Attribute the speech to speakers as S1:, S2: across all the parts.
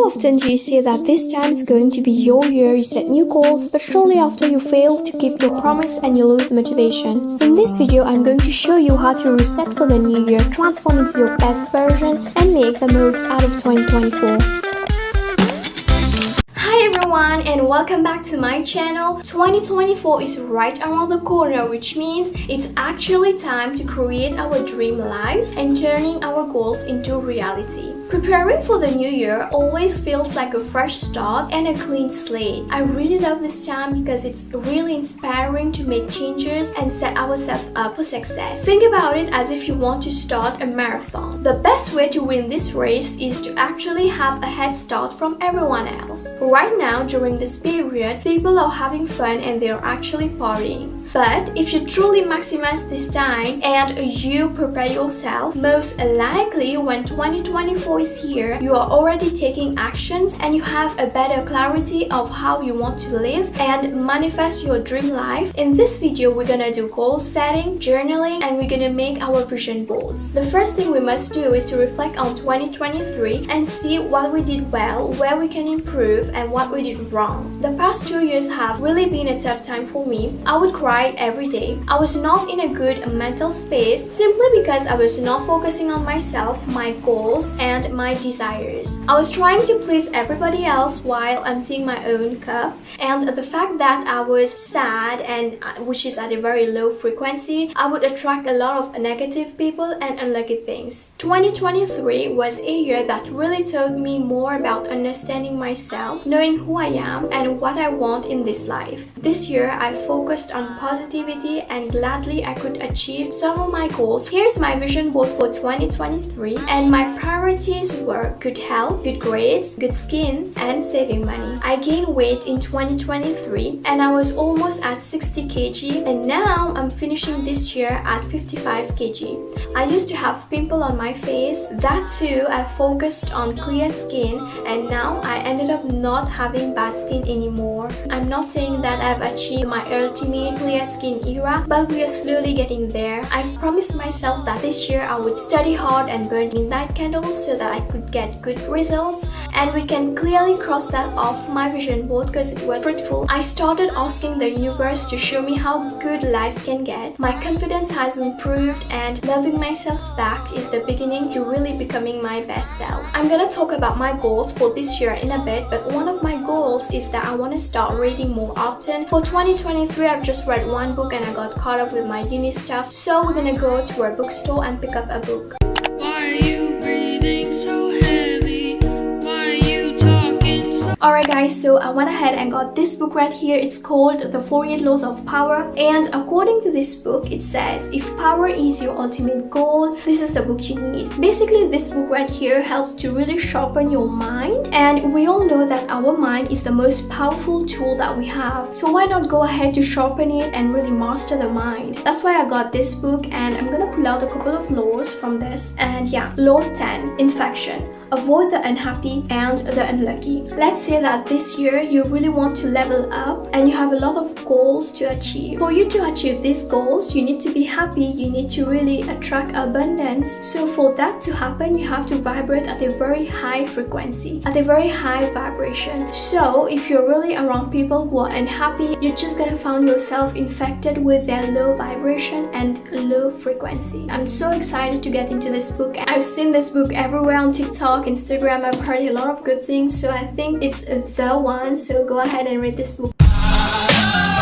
S1: often do you say that this time is going to be your year, you set new goals, but shortly after you fail to keep your promise and you lose motivation? In this video, I'm going to show you how to reset for the new year, transform into your best version, and make the most out of 2024. Hi everyone and welcome back to my channel. 2024 is right around the corner, which means it's actually time to create our dream lives and turning our goals into reality. Preparing for the new year always feels like a fresh start and a clean slate. I really love this time because it's really inspiring to make changes and set ourselves up for success. Think about it as if you want to start a marathon. The best way to win this race is to actually have a head start from everyone else. Right now, during this period, people are having fun and they're actually partying. But if you truly maximize this time and you prepare yourself, most likely when 2024 is here, you are already taking actions and you have a better clarity of how you want to live and manifest your dream life. In this video, we're gonna do goal setting, journaling, and we're gonna make our vision boards. The first thing we must do is to reflect on 2023 and see what we did well, where we can improve, and what we did wrong. The past 2 years have really been a tough time for me. I would cry every day. I was not in a good mental space simply because I was not focusing on myself, my goals, and my desires. I was trying to please everybody else while emptying my own cup, and the fact that I was sad, and which is at a very low frequency, I would attract a lot of negative people and unlucky things. 2023 was a year that really taught me more about understanding myself, knowing who I am, and what I want in this life. This year, I focused on positivity and gladly I could achieve some of my goals. Here's my vision board for 2023, and my priorities were good health, good grades, good skin, and saving money. I gained weight in 2023 and I was almost at 60 kg, and now I'm finishing this year at 55 kg. I used to have pimples on my face. That too, I focused on clear skin, and now I ended up not having bad skin anymore. I'm not saying that I've achieved my ultimate clear skin era, but we are slowly getting there. I've promised myself that this year I would study hard and burn midnight candles so that I could get good results, and we can clearly cross that off my vision board because it was fruitful. I started asking the universe to show me how good life can get. My confidence has improved, and loving myself back is the beginning to really becoming my best self. I'm gonna talk about my goals for this year in a bit, but one of my goals is that I want to start reading more often. For 2023, I've just read one book and I got caught up with my uni stuff, so we're gonna go to a bookstore and pick up a book.
S2: Why are you breathing so heavy? Why are you talking so...
S1: Alright guys, so I went ahead and got this book right here. It's called The 48 Laws of Power, and according to this book, it says if power is your ultimate goal, this is the book you need. Basically, this book right here helps to really sharpen your mind, and we all know that our mind is the most powerful tool that we have. So why not go ahead to sharpen it and really master the mind? That's why I got this book, and I'm gonna pull out a couple of laws from this. And yeah, Law 10, infection. Avoid the unhappy and the unlucky. Let's say that this year you really want to level up and you have a lot of goals to achieve. For you to achieve these goals, you need to be happy, you need to really attract abundance. So for that to happen, you have to vibrate at a very high frequency, at a very high vibration. So if you're really around people who are unhappy, you're just gonna find yourself infected with their low vibration and low frequency. I'm so excited to get into this book. I've seen this book everywhere on TikTok, Instagram. I've heard a lot of good things, so I think it's the one. So go ahead and read this book.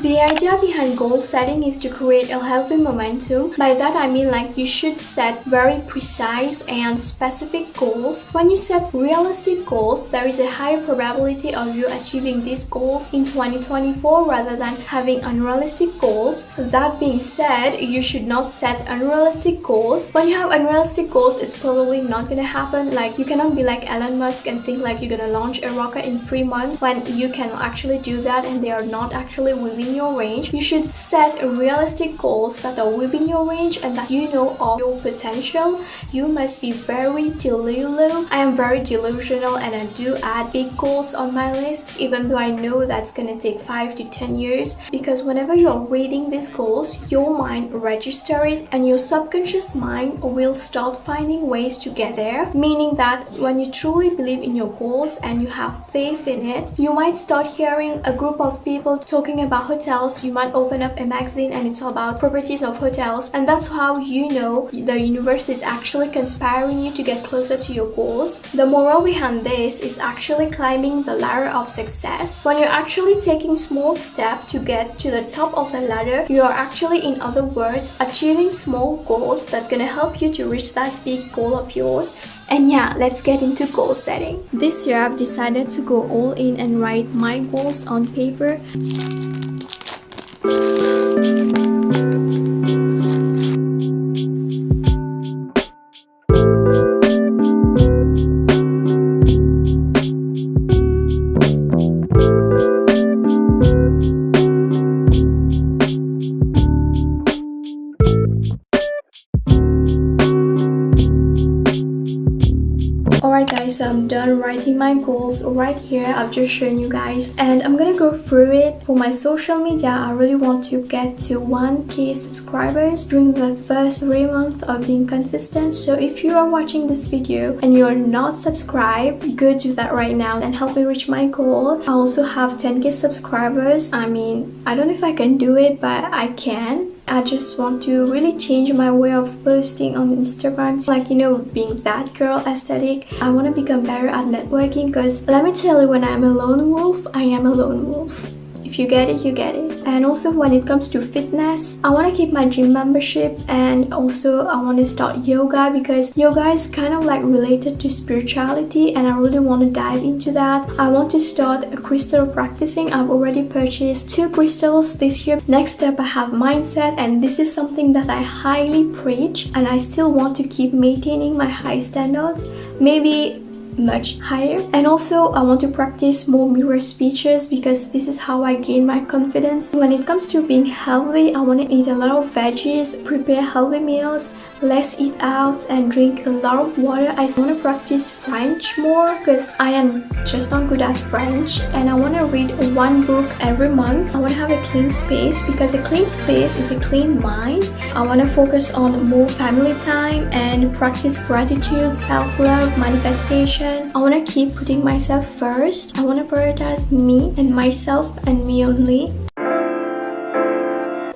S1: The idea behind goal setting is to create a healthy momentum. By that I mean like you should set very precise and specific goals. When you set realistic goals, there is a higher probability of you achieving these goals in 2024 rather than having unrealistic goals. That being said, you should not set unrealistic goals. When you have unrealistic goals, it's probably not gonna happen. Like you cannot be like Elon Musk and think like you're gonna launch a rocket in 3 months when you cannot actually do that, and they are not actually really within your range. You should set realistic goals that are within your range and that you know of your potential. You must be very delusional. I am very delusional and I do add big goals on my list, even though I know that's gonna take 5 to 10 years, because whenever you're reading these goals, your mind registers it and your subconscious mind will start finding ways to get there, meaning that when you truly believe in your goals and you have faith in it, you might start hearing a group of people talking about hotels. You might open up a magazine and it's all about properties of hotels, and that's how you know the universe is actually conspiring you to get closer to your goals. The moral behind this is actually climbing the ladder of success. When you're actually taking small steps to get to the top of the ladder, you are actually, in other words, achieving small goals that's gonna help you to reach that big goal of yours. And yeah, let's get into goal setting. This year I've decided to go all in and write my goals on paper. Alright guys, so I'm done writing my goals right here. I've just shown you guys and I'm gonna go through it. For my social media, I really want to get to 1k subscribers during the first 3 months of being consistent. So if you are watching this video and you're not subscribed, go do that right now and help me reach my goal. I also have 10k subscribers. I mean, I don't know if I can do it, but I can. I just want to really change my way of posting on Instagram, so like, you know, being that girl aesthetic. I want to become better at networking, because let me tell you, when I'm a lone wolf, I am a lone wolf. If you get it, you get it. And also when it comes to fitness, I want to keep my gym membership, and also I want to start yoga, because yoga is kind of like related to spirituality and I really want to dive into that. I want to start crystal practicing. I've already purchased 2 crystals this year. Next up, I have mindset, and this is something that I highly preach and I still want to keep maintaining my high standards, maybe much higher. And also I want to practice more mirror speeches, because this is how I gain my confidence. When it comes to being healthy, I want to eat a lot of veggies, prepare healthy meals, less eat out, and drink a lot of water. I want to practice French more, because I am just not good at French, and I want to read 1 book every month. I want to have a clean space, because a clean space is a clean mind. I want to focus on more family time and practice gratitude, self-love, manifestation. I want to keep putting myself first. I want to prioritize me and myself and me only.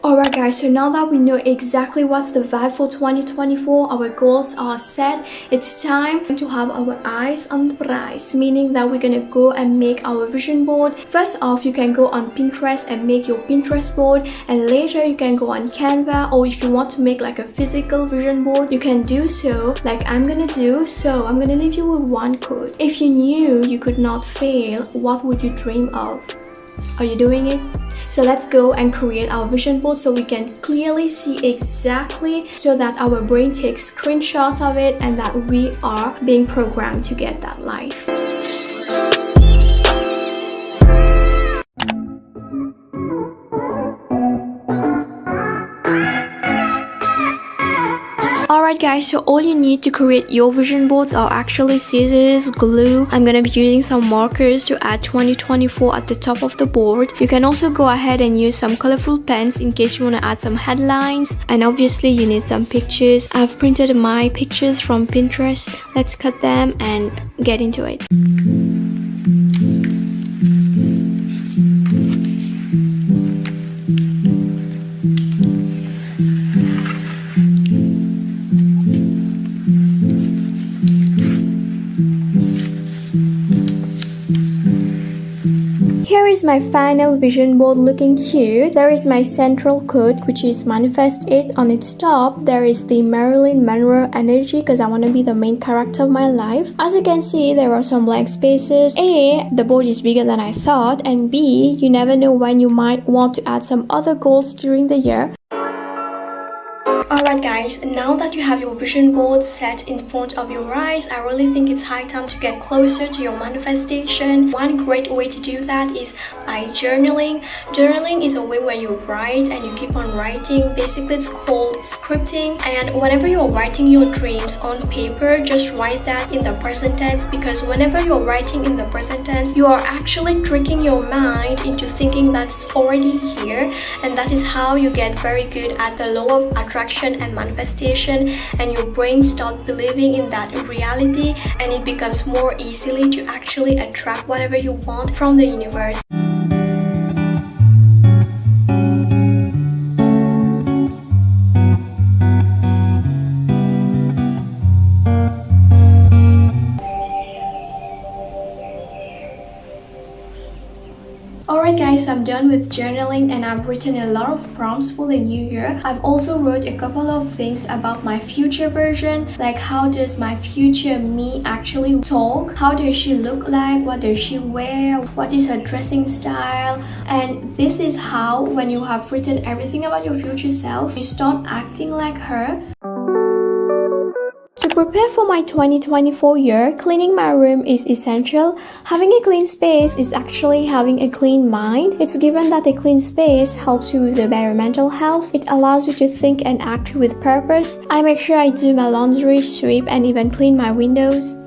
S1: Alright guys, so now that we know exactly what's the vibe for 2024, our goals are set, it's time to have our eyes on the prize, meaning that we're gonna go and make our vision board. First off, you can go on Pinterest and make your Pinterest board, and later you can go on Canva, or if you want to make like a physical vision board, you can do so like I'm gonna do. So I'm gonna leave you with 1 quote. If you knew you could not fail, what would you dream of? Are you doing it? So let's go and create our vision board so we can clearly see exactly, so that our brain takes screenshots of it and that we are being programmed to get that life. Alright guys, so all you need to create your vision boards are actually scissors, glue. I'm gonna be using some markers to add 2024 at the top of the board. You can also go ahead and use some colorful pens in case you want to add some headlines, and obviously you need some pictures. I've printed my pictures from Pinterest. Let's cut them and get into it. Here is my final vision board looking cute. There is my central quote, which is manifest it. On its top, there is the Marilyn Monroe energy, because I want to be the main character of my life. As you can see, there are some blank spaces. A, the board is bigger than I thought, and B, you never know when you might want to add some other goals during the year. Alright Alright guys, now that you have your vision board set in front of your eyes, I really think it's high time to get closer to your manifestation. One great way to do that is by journaling. Journaling is a way where you write and you keep on writing. Basically, it's called scripting. And whenever you're writing your dreams on paper, just write that in the present tense, because whenever you're writing in the present tense, you are actually tricking your mind into thinking that it's already here, and that is how you get very good at the law of attraction and manifestation, and your brain starts believing in that reality, and it becomes more easily to actually attract whatever you want from the universe. Alright guys, I'm done with journaling and I've written a lot of prompts for the new year. I've also wrote a couple of things about my future version, like how does my future me actually talk, how does she look like, what does she wear, what is her dressing style. And this is how, when you have written everything about your future self, you start acting like her. To prepare for my 2024 year, cleaning my room is essential. Having a clean space is actually having a clean mind. It's given that a clean space helps you with a better mental health. It allows you to think and act with purpose. I make sure I do my laundry, sweep, and even clean my windows.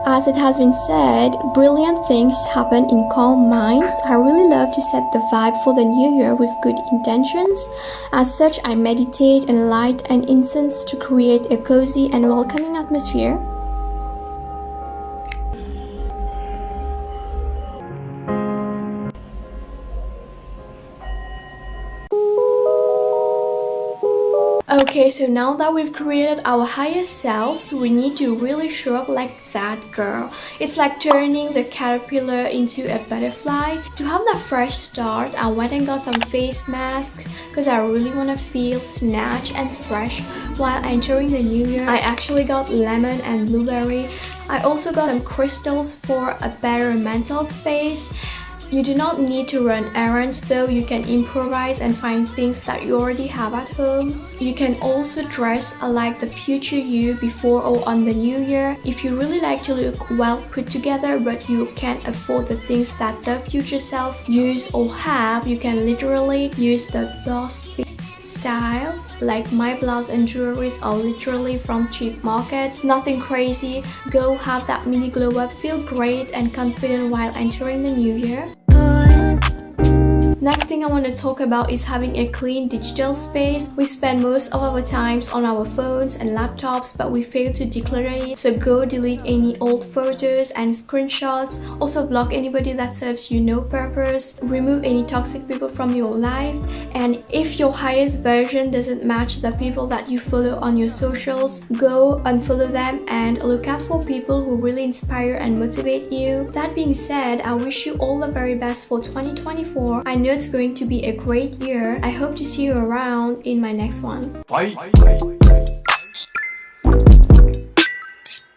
S1: As it has been said, brilliant things happen in calm minds. I really love to set the vibe for the new year with good intentions. As such, I meditate and light an incense to create a cozy and welcoming atmosphere. Okay, so now that we've created our highest selves, we need to really show up like that girl. It's like turning the caterpillar into a butterfly. To have that fresh start, I went and got some face masks because I really want to feel snatched and fresh while entering the new year. I actually got lemon and blueberry. I also got some crystals for a better mental space. You do not need to run errands though. You can improvise and find things that you already have at home. You can also dress like the future you before or on the new year. If you really like to look well put together but you can't afford the things that the future self use or have, you can literally use the boss style. Like my blouse and jewelries are literally from cheap markets. Nothing crazy. Go have that mini glow up, feel great and confident while entering the new year. Next thing I want to talk about is having a clean digital space. We spend most of our times on our phones and laptops, but we fail to declutter it. So go delete any old photos and screenshots. Also block anybody that serves you no purpose. Remove any toxic people from your life. And if your highest version doesn't match the people that you follow on your socials, go unfollow them and look out for people who really inspire and motivate you. That being said, I wish you all the very best for 2024. I know it's going to be a great year. I hope to see you around in my next one.
S3: Bye.